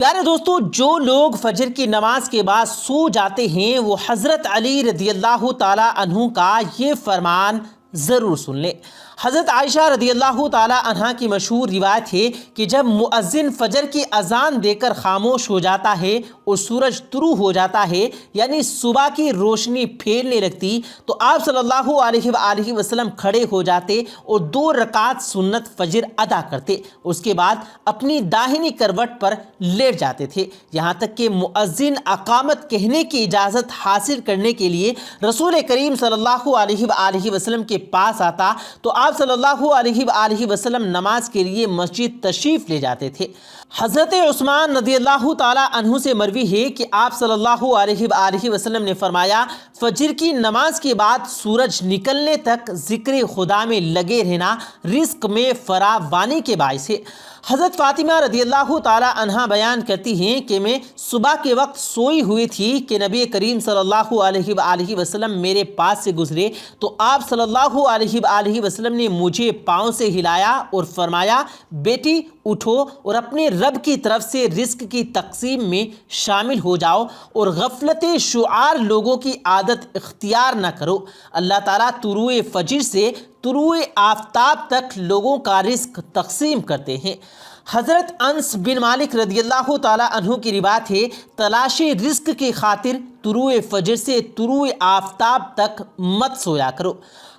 پیارے دوستو، جو لوگ فجر کی نماز کے بعد سو جاتے ہیں وہ حضرت علی رضی اللہ تعالی عنہ کا یہ فرمان ضرور سن لیں۔ حضرت عائشہ رضی اللہ تعالی عنہ کی مشہور روایت ہے کہ جب مؤذن فجر کی اذان دے کر خاموش ہو جاتا ہے اور سورج طلوع ہو جاتا ہے، یعنی صبح کی روشنی پھیلنے لگتی، تو آپ صلی اللہ علیہ وآلہ وسلم کھڑے ہو جاتے اور 2 رکعت سنت فجر ادا کرتے۔ اس کے بعد اپنی داہنی کروٹ پر لیٹ جاتے تھے، یہاں تک کہ مؤذن اقامت کہنے کی اجازت حاصل کرنے کے لیے رسول کریم صلی اللہ علیہ وآلہ وسلم کے پاس آتا تو آپ صلی اللہ علیہ وآلہ وسلم نماز کے لیے مسجد تشریف لے جاتے تھے۔ حضرت عثمان رضی اللہ تعالی عنہ سے مروی ہے کہ آپ صلی اللہ علیہ وآلہ وسلم نے فرمایا، فجر کی نماز کے بعد سورج نکلنے تک ذکر خدا میں لگے رہنا رزق میں فراوانی کے باعث ہے۔ حضرت فاطمہ رضی اللہ تعالی عنہ بیان کرتی ہیں کہ میں صبح کے وقت سوئی ہوئی تھی کہ نبی کریم صلی اللہ علیہ وآلہ وسلم میرے پاس سے گزرے تو آپ صلی اللہ علیہ وآلہ وسلم نے مجھے پاؤں سے ہلایا اور فرمایا، بیٹی اٹھو اور اپنے رب کی طرف سے رزق کی تقسیم میں شامل ہو جاؤ اور غفلت شعار لوگوں کی عادت اختیار نہ کرو۔ اللہ تعالیٰ طلوع فجر سے طلوع آفتاب تک لوگوں کا رزق تقسیم کرتے ہیں۔ حضرت انس بن مالک رضی اللہ تعالی عنہ کی روایت ہے، تلاش رزق کی خاطر طلوع فجر سے طلوع آفتاب تک مت سویا کرو۔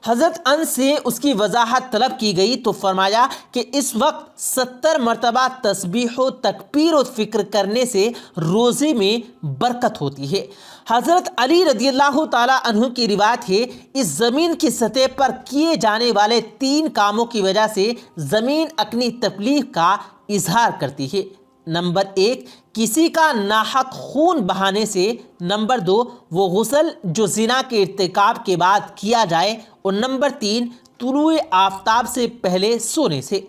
حضرت انس سے اس کی وضاحت طلب کی گئی تو فرمایا کہ اس وقت 70 مرتبہ تسبیح و تکبیر و فکر کرنے سے روزے میں برکت ہوتی ہے۔ حضرت علی رضی اللہ تعالی عنہ کی روایت ہے، اس زمین کی سطح پر کیے جانے والے 3 کاموں کی وجہ سے زمین اپنی تکلیف کا اظہار کرتی ہے۔ نمبر 1، کسی کا ناحق خون بہانے سے۔ نمبر 2، وہ غسل جو زنا کے ارتکاب کے بعد کیا جائے۔ اور نمبر 3، طلوع آفتاب سے پہلے سونے سے۔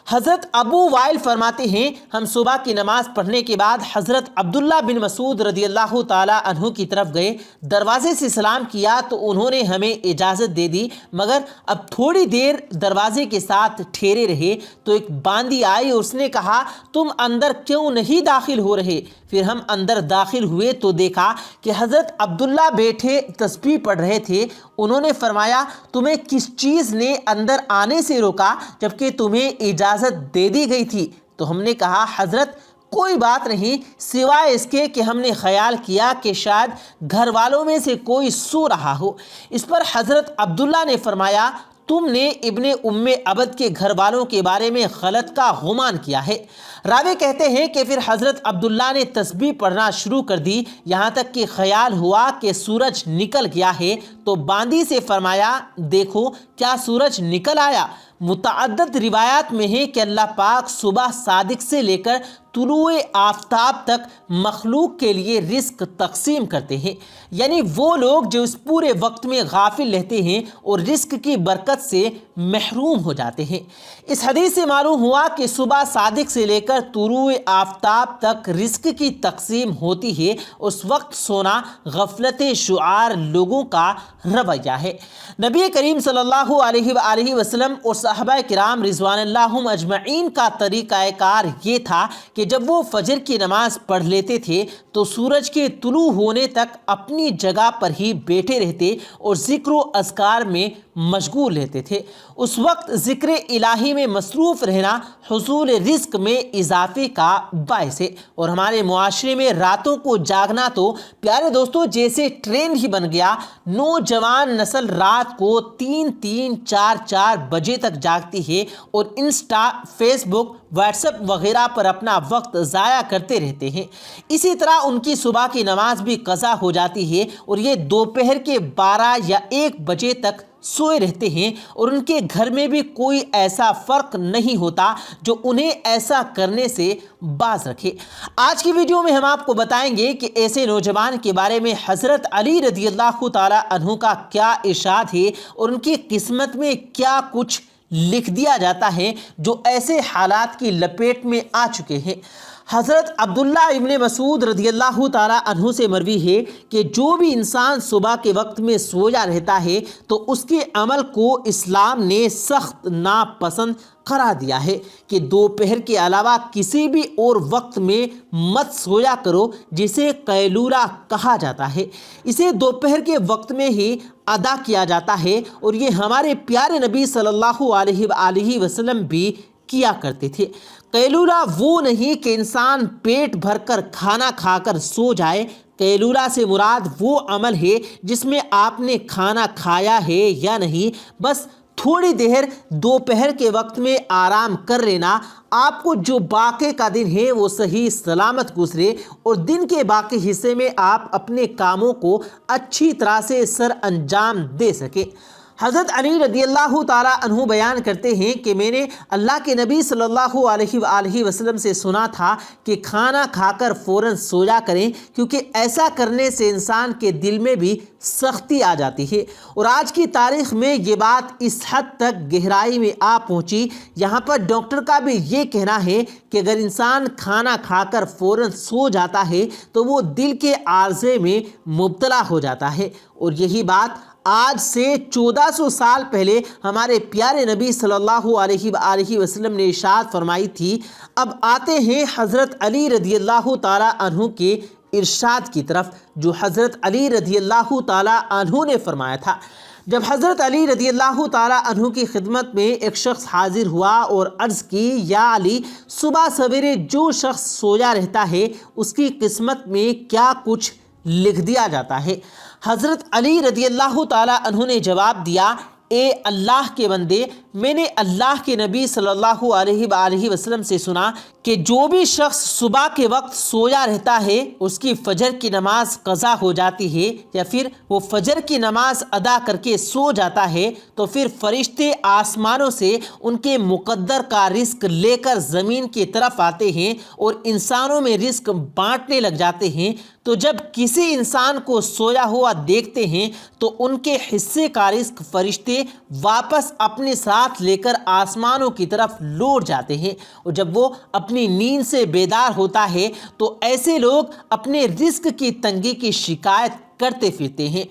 حضرت ابو وائل فرماتے ہیں، ہم صبح کی نماز پڑھنے کے بعد حضرت عبداللہ بن مسعود رضی اللہ تعالی عنہ کی طرف گئے، دروازے سے سلام کیا تو انہوں نے ہمیں اجازت دے دی، مگر اب تھوڑی دیر دروازے کے ساتھ ٹھہرے رہے تو ایک باندی آئی اور اس نے کہا، تم اندر کیوں نہیں داخل ہو رہے؟ پھر ہم اندر داخل ہوئے تو دیکھا کہ حضرت عبداللہ بیٹھے تسبیح پڑھ رہے تھے۔ انہوں نے فرمایا، تمہیں کس چیز نے اندر آنے سے روکا جبکہ تمہیں اجازت دے دی گئی تھی؟ تو ہم نے کہا، حضرت کوئی بات نہیں سوائے اس کے کہ ہم نے خیال کیا کہ شاید گھر والوں میں سے کوئی سو رہا ہو۔ اس پر حضرت عبداللہ نے فرمایا، تم نے ابن ام عبد کے گھر والوں کے بارے میں غلط کا گمان کیا ہے۔ راوی کہتے ہیں کہ پھر حضرت عبداللہ نے تسبیح پڑھنا شروع کر دی، یہاں تک کہ خیال ہوا کہ سورج نکل گیا ہے تو باندی سے فرمایا، دیکھو کیا سورج نکل آیا؟ متعدد روایات میں ہے کہ اللہ پاک صبح صادق سے لے کر طلوع آفتاب تک مخلوق کے لیے رزق تقسیم کرتے ہیں، یعنی وہ لوگ جو اس پورے وقت میں غافل رہتے ہیں اور رزق کی برکت سے محروم ہو جاتے ہیں۔ اس حدیث سے معلوم ہوا کہ صبح صادق سے لے کر طلوع آفتاب تک رزق کی تقسیم ہوتی ہے، اس وقت سونا غفلت شعار لوگوں کا رویہ ہے۔ نبی کریم صلی اللہ علیہ وآلہ وسلم اور صحابہ کرام رضوان اللہ اجمعین کا طریقہ کار یہ تھا کہ جب وہ فجر کی نماز پڑھ لیتے تھے تو سورج کے طلوع ہونے تک اپنی جگہ پر ہی بیٹھے رہتے اور ذکر و اذکار میں مشغول رہتے تھے۔ اس وقت ذکر الہی میں مصروف رہنا حصول رزق میں اضافے کا باعث ہے، اور ہمارے معاشرے میں راتوں کو جاگنا تو پیارے دوستو جیسے ٹرینڈ ہی بن گیا۔ نوجوان نسل رات کو 3 4 بجے تک جاگتی ہے اور انسٹا، فیس بک، واٹس ایپ وغیرہ پر اپنا وقت ضائع کرتے رہتے ہیں۔ اسی طرح ان کی صبح کی نماز بھی قضا ہو جاتی ہے اور یہ دوپہر کے 12 یا 1 بجے تک سوئے رہتے ہیں، اور ان کے گھر میں بھی کوئی ایسا فرق نہیں ہوتا جو انہیں ایسا کرنے سے باز رکھے۔ آج کی ویڈیو میں ہم آپ کو بتائیں گے کہ ایسے نوجوان کے بارے میں حضرت علی رضی اللہ تعالی عنہ کا کیا ارشاد ہے اور ان کی قسمت میں کیا کچھ لکھ دیا جاتا ہے جو ایسے حالات کی لپیٹ میں آ چکے ہیں۔ حضرت عبداللہ ابن مسعود رضی اللہ تعالیٰ عنہ سے مروی ہے کہ جو بھی انسان صبح کے وقت میں سویا رہتا ہے تو اس کے عمل کو اسلام نے سخت ناپسند قرار دیا ہے کہ دوپہر کے علاوہ کسی بھی اور وقت میں مت سویا کرو، جسے قیلولہ کہا جاتا ہے۔ اسے دوپہر کے وقت میں ہی ادا کیا جاتا ہے، اور یہ ہمارے پیارے نبی صلی اللہ علیہ وآلہ وسلم بھی کیا کرتے تھے۔ قیلولہ وہ نہیں کہ انسان پیٹ بھر کر کھانا کھا کر سو جائے۔ قیلولہ سے مراد وہ عمل ہے جس میں آپ نے کھانا کھایا ہے یا نہیں، بس تھوڑی دیر دوپہر کے وقت میں آرام کر لینا، آپ کو جو باقی کا دن ہے وہ صحیح سلامت گزرے اور دن کے باقی حصے میں آپ اپنے کاموں کو اچھی طرح سے سر انجام دے سکیں۔ حضرت علی رضی اللہ تعالیٰ عنہ بیان کرتے ہیں کہ میں نے اللہ کے نبی صلی اللہ علیہ وآلہ وسلم سے سنا تھا کہ کھانا کھا کر فوراً سویا کریں، کیونکہ ایسا کرنے سے انسان کے دل میں بھی سختی آ جاتی ہے۔ اور آج کی تاریخ میں یہ بات اس حد تک گہرائی میں آ پہنچی، یہاں پر ڈاکٹر کا بھی یہ کہنا ہے کہ اگر انسان کھانا کھا کر فوراً سو جاتا ہے تو وہ دل کے عارضے میں مبتلا ہو جاتا ہے۔ اور یہی بات آج سے 1400 سال پہلے ہمارے پیارے نبی صلی اللہ علیہ وآلہ وسلم نے ارشاد فرمائی تھی۔ اب آتے ہیں حضرت علی رضی اللہ تعالیٰ عنہ کے ارشاد کی طرف، جو حضرت علی رضی اللہ تعالیٰ عنہ نے فرمایا تھا۔ جب حضرت علی رضی اللہ تعالیٰ عنہ کی خدمت میں ایک شخص حاضر ہوا اور عرض کی، یا علی، صبح سویرے جو شخص سویا رہتا ہے اس کی قسمت میں کیا کچھ لکھ دیا جاتا ہے؟ حضرت علی رضی اللہ تعالیٰ عنہ نے جواب دیا، اے اللہ کے بندے، میں نے اللہ کے نبی صلی اللہ علیہ وآلہ وسلم سے سنا کہ جو بھی شخص صبح کے وقت سویا رہتا ہے اس کی فجر کی نماز قضا ہو جاتی ہے، یا پھر وہ فجر کی نماز ادا کر کے سو جاتا ہے تو پھر فرشتے آسمانوں سے ان کے مقدر کا رزق لے کر زمین کی طرف آتے ہیں اور انسانوں میں رزق بانٹنے لگ جاتے ہیں۔ تو جب کسی انسان کو سویا ہوا دیکھتے ہیں تو ان کے حصے کا رزق فرشتے واپس اپنے ساتھ لے کر آسمانوں کی طرف لوٹ جاتے ہیں، اور جب وہ اپنی نیند سے بیدار ہوتا ہے تو ایسے لوگ اپنے رزق کی تنگی کی شکایت کرتے پھرتے ہیں۔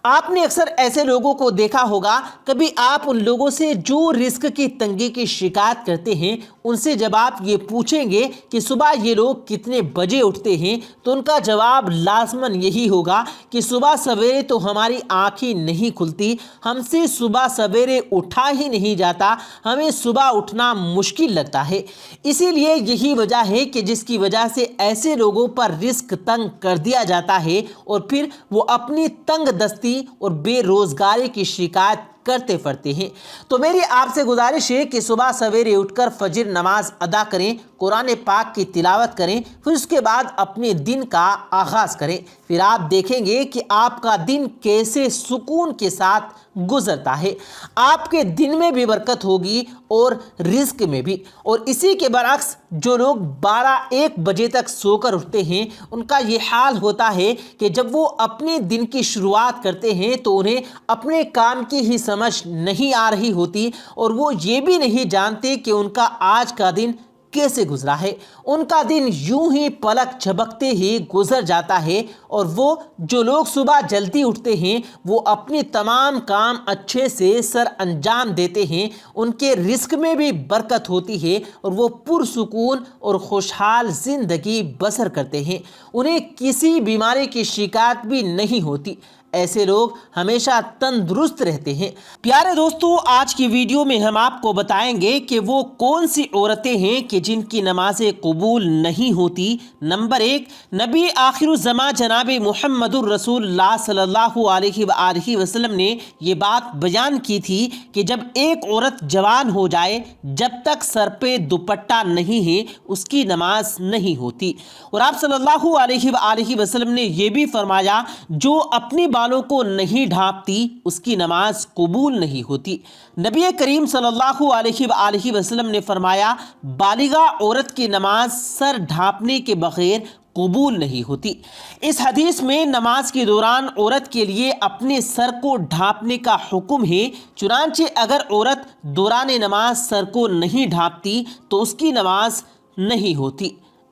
آپ نے اکثر ایسے لوگوں کو دیکھا ہوگا، کبھی آپ ان لوگوں سے جو رزق کی تنگی کی شکایت کرتے ہیں ان سے جب آپ یہ پوچھیں گے کہ صبح یہ لوگ کتنے بجے اٹھتے ہیں تو ان کا جواب لازماً یہی ہوگا کہ صبح سویرے تو ہماری آنکھیں نہیں کھلتی، ہم سے صبح سویرے اٹھا ہی نہیں جاتا، ہمیں صبح اٹھنا مشکل لگتا ہے۔ اسی لیے یہی وجہ ہے کہ جس کی وجہ سے ایسے لوگوں پر رزق تنگ کر دیا جاتا ہے اور پھر وہ اپنی تنگ دستی اور بے روزگاری کی شکایت کرتے پھرتے ہیں۔ تو میری آپ سے گزارش ہے کہ صبح سویرے اٹھ کر فجر نماز ادا کریں، قرآن پاک کی تلاوت کریں، پھر اس کے بعد اپنے دن کا آغاز کریں۔ پھر آپ دیکھیں گے کہ آپ کا دن کیسے سکون کے ساتھ گزرتا ہے۔ آپ کے دن میں بھی برکت ہوگی اور رزق میں بھی۔ اور اسی کے برعکس جو لوگ 12-1 بجے تک سو کر اٹھتے ہیں ان کا یہ حال ہوتا ہے کہ جب وہ اپنے دن کی شروعات کرتے ہیں تو انہیں اپنے کام کی ہی سمجھ نہیں آ رہی ہوتی، اور وہ یہ بھی نہیں جانتے کہ ان کا آج کا دن کیسے گزرا ہے۔ ان کا دن یوں ہی پلک جھپکتے ہی گزر جاتا ہے، اور وہ جو لوگ صبح جلدی اٹھتے ہیں وہ اپنے تمام کام اچھے سے سر انجام دیتے ہیں، ان کے رزق میں بھی برکت ہوتی ہے اور وہ پرسکون اور خوشحال زندگی بسر کرتے ہیں، انہیں کسی بیماری کی شکایت بھی نہیں ہوتی۔ ایسے لوگ ہمیشہ تندرست رہتے ہیں۔ پیارے دوستو، آج کی ویڈیو میں ہم آپ کو بتائیں گے کہ وہ کون سی عورتیں ہیں کہ جن کی نمازیں قبول نہیں ہوتی۔ نمبر 1، نبی آخر الزماں جناب محمد الرسول اللہ صلی اللہ علیہ وآلہ وسلم نے یہ بات بیان کی تھی کہ جب ایک عورت جوان ہو جائے، جب تک سر پہ دوپٹہ نہیں ہے اس کی نماز نہیں ہوتی۔ اور آپ صلی اللہ علیہ وآلہ وسلم نے یہ بھی فرمایا، جو اپنی بالوں کو نہیں ڈھانپتی اس کی نماز قبول نہیں ہوتی۔ نبی کریم صلی اللہ علیہ وآلہ وسلم نے فرمایا، بالغہ عورت کی نماز سر ڈھانپنے کے بغیر قبول نہیں ہوتی۔ اس حدیث میں نماز کے دوران عورت کے لیے اپنے سر کو ڈھانپنے کا حکم ہے، چنانچہ اگر عورت دوران نماز سر کو نہیں ڈھانپتی تو اس کی نماز نہیں ہوتی۔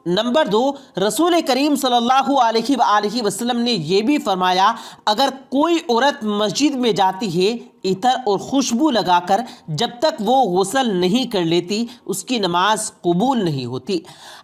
نمبر 2، رسول کریم صلی اللہ علیہ وآلہ وسلم نے یہ بھی فرمایا اگر کوئی عورت مسجد میں جاتی ہے عطر اور خوشبو لگا کر جب تک وہ غسل نہیں کر لیتی اس کی نماز قبول نہیں ہوتی۔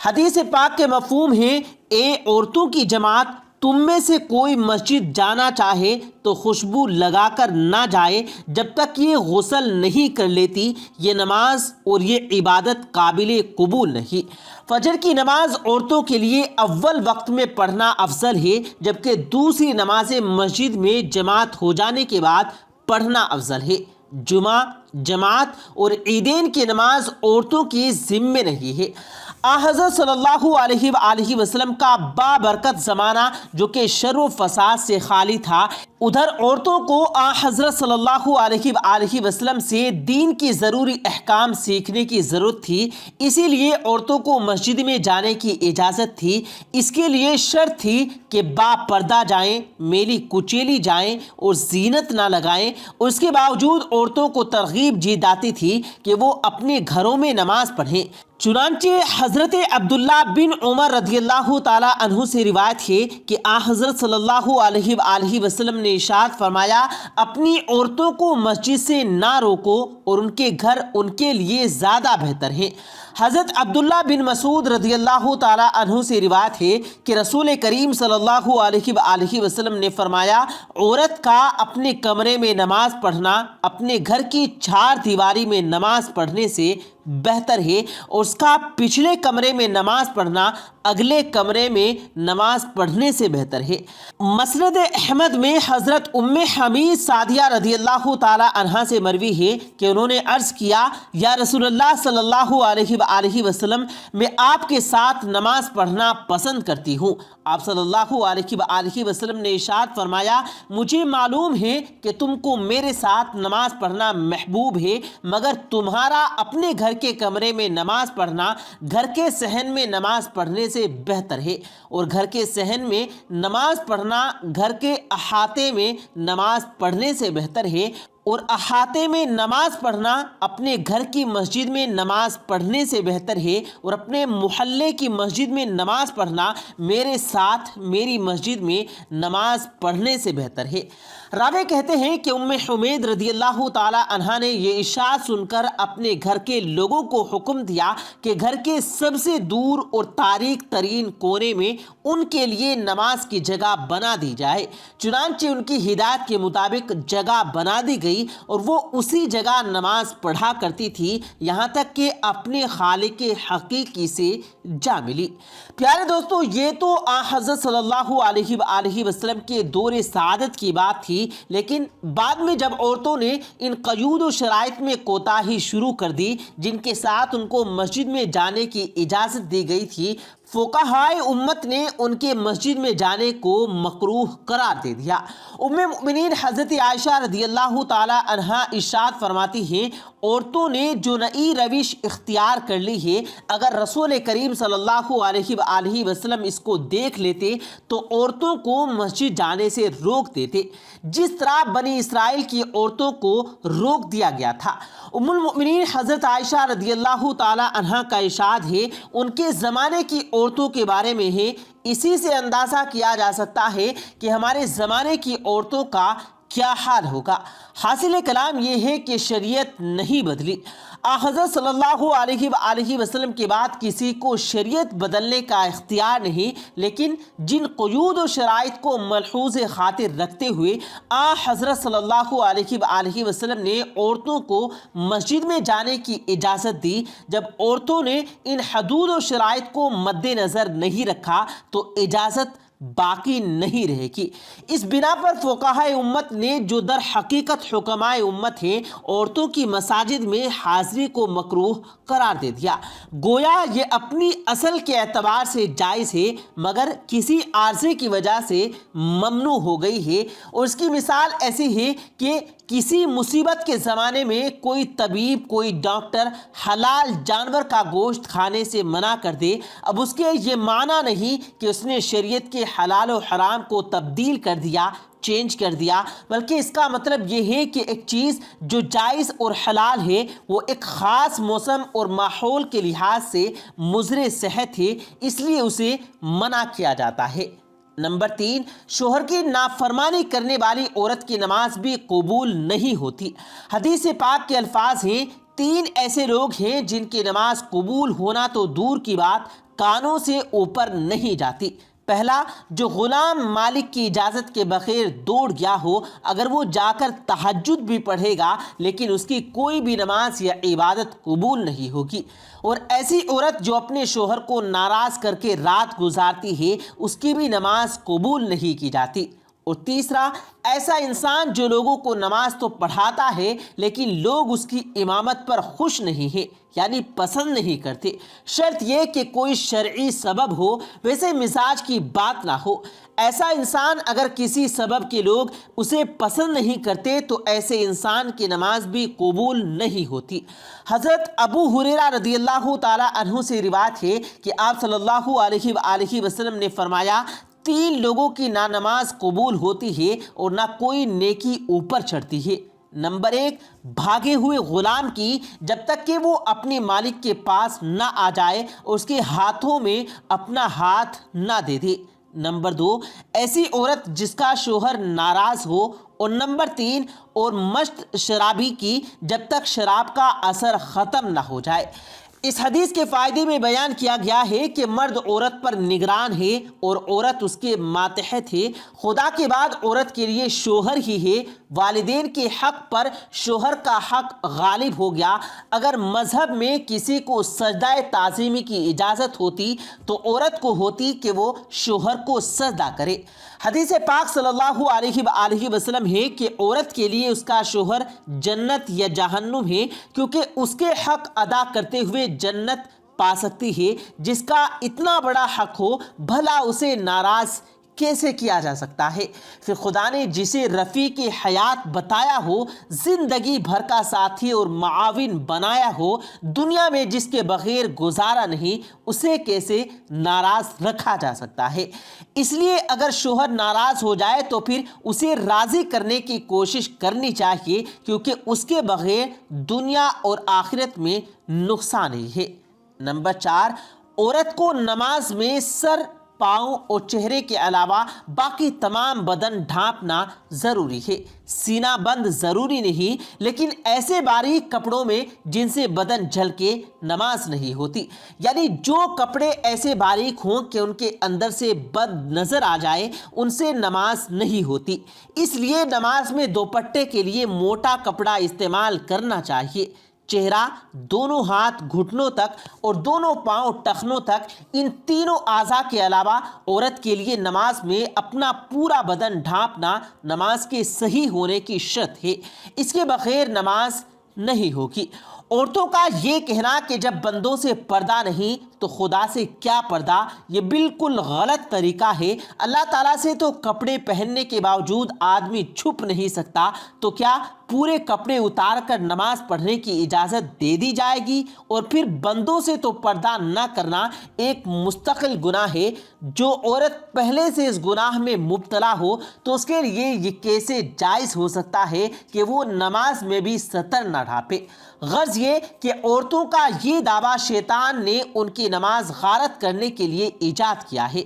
حدیث پاک کے مفہوم ہے اے عورتوں کی جماعت، تم میں سے کوئی مسجد جانا چاہے تو خوشبو لگا کر نہ جائے جب تک یہ غسل نہیں کر لیتی، یہ نماز اور یہ عبادت قابل قبول نہیں۔ فجر کی نماز عورتوں کے لیے اول وقت میں پڑھنا افضل ہے، جبکہ دوسری نمازیں مسجد میں جماعت ہو جانے کے بعد پڑھنا افضل ہے۔ جمعہ، جماعت اور عیدین کی نماز عورتوں کی ذمہ نہیں ہے۔ حضرت صلی اللہ علیہ وآلہ وسلم کا بابرکت زمانہ جو کہ شر و فساد سے خالی تھا، ادھر عورتوں کو حضرت صلی اللہ علیہ وآلہ وسلم سے دین کی ضروری احکام سیکھنے کی ضرورت تھی، اسی لیے عورتوں کو مسجد میں جانے کی اجازت تھی۔ اس کے لیے شرط تھی کہ با پردہ جائیں، میلی کچیلی جائیں اور زینت نہ لگائیں، اور اس کے باوجود عورتوں کو ترغیب دی جاتی تھی کہ وہ اپنے گھروں میں نماز پڑھیں۔ چنانچہ حضرت عبداللہ بن عمر رضی اللہ تعالی عنہ سے روایت ہے کہ حضرت صلی اللہ علیہ وآلہ وسلم نے ارشاد فرمایا اپنی عورتوں کو مسجد سے نہ روکو اور ان کے گھر ان کے لیے زیادہ بہتر ہیں۔ حضرت عبداللہ بن مسعود رضی اللہ تعالی عنہ سے روایت ہے کہ رسول کریم صلی اللہ علیہ وآلہ وسلم نے فرمایا عورت کا اپنے کمرے میں نماز پڑھنا اپنے گھر کی چار دیواری میں نماز پڑھنے سے بہتر ہے، اور اس کا پچھلے کمرے میں نماز پڑھنا اگلے کمرے میں نماز پڑھنے سے بہتر ہے۔ مسند احمد میں حضرت ام حمید سعدیہ رضی اللہ تعالی عنہا سے مروی ہے کہ انہوں نے عرض کیا یا رسول اللہ صلی اللہ علیہ وآلہ وسلم میں آپ کے ساتھ نماز پڑھنا پسند کرتی ہوں۔ آپ صلی اللہ علیہ وآلہ وسلم نے ارشاد فرمایا مجھے معلوم ہے کہ تم کو میرے ساتھ نماز پڑھنا محبوب ہے، مگر تمہارا اپنے گھر کے کمرے میں نماز پڑھنا گھر کے صحن میں نماز پڑھنے سے بہتر ہے، اور گھر کے صحن میں نماز پڑھنا گھر کے احاطے میں نماز پڑھنے سے بہتر ہے، اور احاطے میں نماز پڑھنا اپنے گھر کی مسجد میں نماز پڑھنے سے بہتر ہے، اور اپنے محلے کی مسجد میں نماز پڑھنا میرے ساتھ میری مسجد میں نماز پڑھنے سے بہتر ہے۔ راوی کہتے ہیں کہ ام حمید رضی اللہ تعالی عنہا نے یہ ارشاد سن کر اپنے گھر کے لوگوں کو حکم دیا کہ گھر کے سب سے دور اور تاریک ترین کونے میں ان کے لیے نماز کی جگہ بنا دی جائے۔ چنانچہ ان کی ہدایت کے مطابق جگہ بنا دی گئی اور وہ اسی جگہ نماز پڑھا کرتی تھی یہاں تک کہ اپنے خالق حقیقی سے جا ملی۔ پیارے دوستو، یہ تو حضرت صلی اللہ علیہ وآلہ وسلم کے دور سعادت کی بات تھی، لیکن بعد میں جب عورتوں نے ان قیود و شرائط میں کوتاہی شروع کر دی جن کے ساتھ ان کو مسجد میں جانے کی اجازت دی گئی تھی، فقہائے امت نے ان کے مسجد میں جانے کو مکروہ قرار دے دیا۔ ام مؤمنین حضرت عائشہ رضی اللہ تعالی عنہا ارشاد فرماتی ہیں عورتوں نے جو نئی روش اختیار کر لی ہے اگر رسول کریم صلی اللہ علیہ وآلہ وسلم اس کو دیکھ لیتے تو عورتوں کو مسجد جانے سے روک دیتے، جس طرح بنی اسرائیل کی عورتوں کو روک دیا گیا تھا۔ ام المؤمنین حضرت عائشہ رضی اللہ تعالی عنہا کا ارشاد ہے ان کے زمانے کی عورتوں کے بارے میں ہے اسی سے اندازہ کیا جا سکتا ہے کہ ہمارے زمانے کی عورتوں کا کیا حال ہوگا۔ حاصل کلام یہ ہے کہ شریعت نہیں بدلی۔ حضرت صلی اللہ علیہ وآلہ وسلم کے بعد کسی کو شریعت بدلنے کا اختیار نہیں، لیکن جن قیود و شرائط کو ملحوظ خاطر رکھتے ہوئے حضرت صلی اللہ علیہ وآلہ وسلم نے عورتوں کو مسجد میں جانے کی اجازت دی، جب عورتوں نے ان حدود و شرائط کو مد نظر نہیں رکھا تو اجازت باقی نہیں رہے گی۔ اس بنا پر فقہائے امت نے جو در حقیقت حکمائے امت ہیں عورتوں کی مساجد میں حاضری کو مکروہ قرار دے دیا، گویا یہ اپنی اصل کے اعتبار سے جائز ہے مگر کسی عارضے کی وجہ سے ممنوع ہو گئی ہے۔ اور اس کی مثال ایسی ہے کہ کسی مصیبت کے زمانے میں کوئی طبیب کوئی ڈاکٹر حلال جانور کا گوشت کھانے سے منع کر دے، اب اس کے یہ معنی نہیں کہ اس نے شریعت کے حلال و حرام کو تبدیل کر دیا، چینج کر دیا، بلکہ اس کا مطلب یہ ہے کہ ایک چیز جو جائز اور حلال ہے وہ ایک خاص موسم اور ماحول کے لحاظ سے مضر صحت ہے، اس لیے اسے منع کیا جاتا ہے۔ نمبر 3، شوہر کی نافرمانی کرنے والی عورت کی نماز بھی قبول نہیں ہوتی۔ حدیث پاک کے الفاظ ہیں، 3 ایسے لوگ ہیں جن کی نماز قبول ہونا تو دور کی بات کانوں سے اوپر نہیں جاتی۔ پہلا، جو غلام مالک کی اجازت کے بغیر دوڑ گیا ہو، اگر وہ جا کر تہجد بھی پڑھے گا لیکن اس کی کوئی بھی نماز یا عبادت قبول نہیں ہوگی۔ اور ایسی عورت جو اپنے شوہر کو ناراض کر کے رات گزارتی ہے، اس کی بھی نماز قبول نہیں کی جاتی۔ اور تیسرا، ایسا انسان جو لوگوں کو نماز تو پڑھاتا ہے لیکن لوگ اس کی امامت پر خوش نہیں ہیں، یعنی پسند نہیں کرتے، شرط یہ کہ کوئی شرعی سبب ہو، ویسے مزاج کی بات نہ ہو۔ ایسا انسان اگر کسی سبب کے لوگ اسے پسند نہیں کرتے تو ایسے انسان کی نماز بھی قبول نہیں ہوتی۔ حضرت ابو ہریرہ رضی اللہ تعالی عنہ سے روایت ہے کہ آپ صلی اللہ علیہ وآلہ وسلم نے فرمایا، 3 لوگوں کی نہ نماز قبول ہوتی ہے اور نہ کوئی نیکی اوپر چڑھتی ہے۔ نمبر 1، بھاگے ہوئے غلام کی، جب تک کہ وہ اپنے مالک کے پاس نہ آ جائے اور اس کے ہاتھوں میں اپنا ہاتھ نہ دے دے۔ نمبر 2، ایسی عورت جس کا شوہر ناراض ہو۔ اور نمبر 3، اور مشت شرابی کی، جب تک شراب کا اثر ختم نہ ہو جائے۔ اس حدیث کے فائدے میں بیان کیا گیا ہے کہ مرد عورت پر نگران ہے اور عورت اس کے ماتحت ہے۔ خدا کے بعد عورت کے لیے شوہر ہی ہے۔ والدین کے حق پر شوہر کا حق غالب ہو گیا۔ اگر مذہب میں کسی کو سجدہ تعظیمی کی اجازت ہوتی تو عورت کو ہوتی کہ وہ شوہر کو سجدہ کرے۔ حدیث پاک صلی اللہ علیہ وآلہ وسلم ہے کہ عورت کے لیے اس کا شوہر جنت یا جہنم ہے، کیونکہ اس کے حق ادا کرتے ہوئے جنت پا سکتی ہے۔ جس کا اتنا بڑا حق ہو، بھلا اسے ناراض کیسے کیا جا سکتا ہے؟ پھر خدا نے جسے رفیق حیات بتایا ہو، زندگی بھر کا ساتھی اور معاون بنایا ہو، دنیا میں جس کے بغیر گزارا نہیں، اسے کیسے ناراض رکھا جا سکتا ہے؟ اس لیے اگر شوہر ناراض ہو جائے تو پھر اسے راضی کرنے کی کوشش کرنی چاہیے، کیونکہ اس کے بغیر دنیا اور آخرت میں نقصان ہی ہے۔ نمبر 4، عورت کو نماز میں سر، پاؤں اور چہرے کے علاوہ باقی تمام بدن ڈھانپنا ضروری ہے۔ سینہ بند ضروری نہیں، لیکن ایسے باریک کپڑوں میں جن سے بدن جھلکے نماز نہیں ہوتی، یعنی جو کپڑے ایسے باریک ہوں کہ ان کے اندر سے بد نظر آ جائے، ان سے نماز نہیں ہوتی۔ اس لیے نماز میں دوپٹے کے لیے موٹا کپڑا استعمال کرنا چاہیے۔ چہرہ، دونوں ہاتھ گھٹنوں تک اور دونوں پاؤں ٹخنوں تک، ان تینوں اعضاء کے علاوہ عورت کے لیے نماز میں اپنا پورا بدن ڈھانپنا نماز کے صحیح ہونے کی شرط ہے۔ اس کے بغیر نماز نہیں ہوگی۔ عورتوں کا یہ کہنا کہ جب بندوں سے پردہ نہیں تو خدا سے کیا پردہ، یہ بالکل غلط طریقہ ہے۔ اللہ تعالیٰ سے تو کپڑے پہننے کے باوجود آدمی چھپ نہیں سکتا، تو کیا پورے کپڑے اتار کر نماز پڑھنے کی اجازت دے دی جائے گی؟ اور پھر بندوں سے تو پردہ نہ کرنا ایک مستقل گناہ ہے۔ جو عورت پہلے سے اس گناہ میں مبتلا ہو تو اس کے لیے یہ کیسے جائز ہو سکتا ہے کہ وہ نماز میں بھی ستر نہ ڈھانپے؟ غرض یہ کہ عورتوں کا یہ دعویٰ شیطان نے ان کی نماز غارت کرنے کے لیے ایجاد کیا ہے۔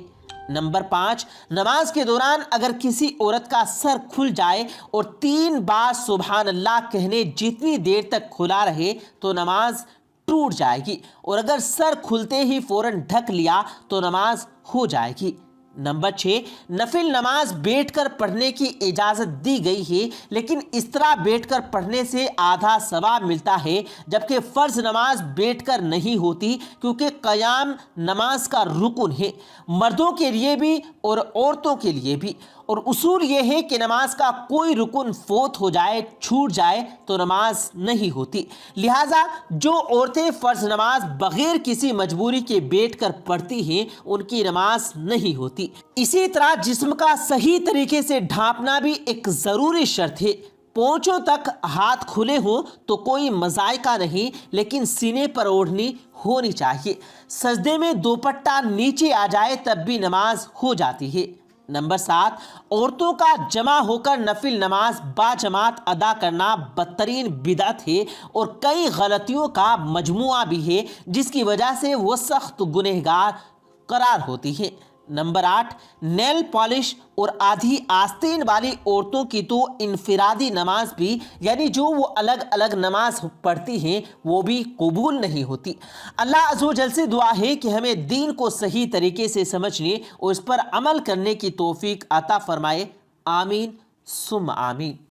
نمبر 5، نماز کے دوران اگر کسی عورت کا سر کھل جائے اور 3 بار سبحان اللہ کہنے جتنی دیر تک کھلا رہے تو نماز ٹوٹ جائے گی، اور اگر سر کھلتے ہی فوراً ڈھک لیا تو نماز ہو جائے گی۔ نمبر 6، نفل نماز بیٹھ کر پڑھنے کی اجازت دی گئی ہے، لیکن اس طرح بیٹھ کر پڑھنے سے آدھا ثواب ملتا ہے، جبکہ فرض نماز بیٹھ کر نہیں ہوتی، کیونکہ قیام نماز کا رکن ہے، مردوں کے لیے بھی اور عورتوں کے لیے بھی۔ اور اصول یہ ہے کہ نماز کا کوئی رکن فوت ہو جائے، چھوٹ جائے تو نماز نہیں ہوتی۔ لہٰذا جو عورتیں فرض نماز بغیر کسی مجبوری کے بیٹھ کر پڑھتی ہیں، ان کی نماز نہیں ہوتی۔ اسی طرح جسم کا صحیح طریقے سے ڈھانپنا بھی ایک ضروری شرط ہے۔ پونچھوں تک ہاتھ کھلے ہوں تو کوئی مذائقہ نہیں، لیکن سینے پر اوڑھنی ہونی چاہیے۔ سجدے میں دوپٹہ نیچے آ جائے تب بھی نماز ہو جاتی ہے۔ نمبر 7، عورتوں کا جمع ہو کر نفل نماز باجماعت ادا کرنا بدترین بدعت ہے اور کئی غلطیوں کا مجموعہ بھی ہے جس کی وجہ سے وہ سخت گنہگار قرار ہوتی ہے۔ نمبر 8، نیل پالش اور آدھی آستین والی عورتوں کی تو انفرادی نماز بھی، یعنی جو وہ الگ الگ نماز پڑھتی ہیں، وہ بھی قبول نہیں ہوتی۔ اللہ عز و جل سے دعا ہے کہ ہمیں دین کو صحیح طریقے سے سمجھنے اور اس پر عمل کرنے کی توفیق عطا فرمائے۔ آمین ثم آمین۔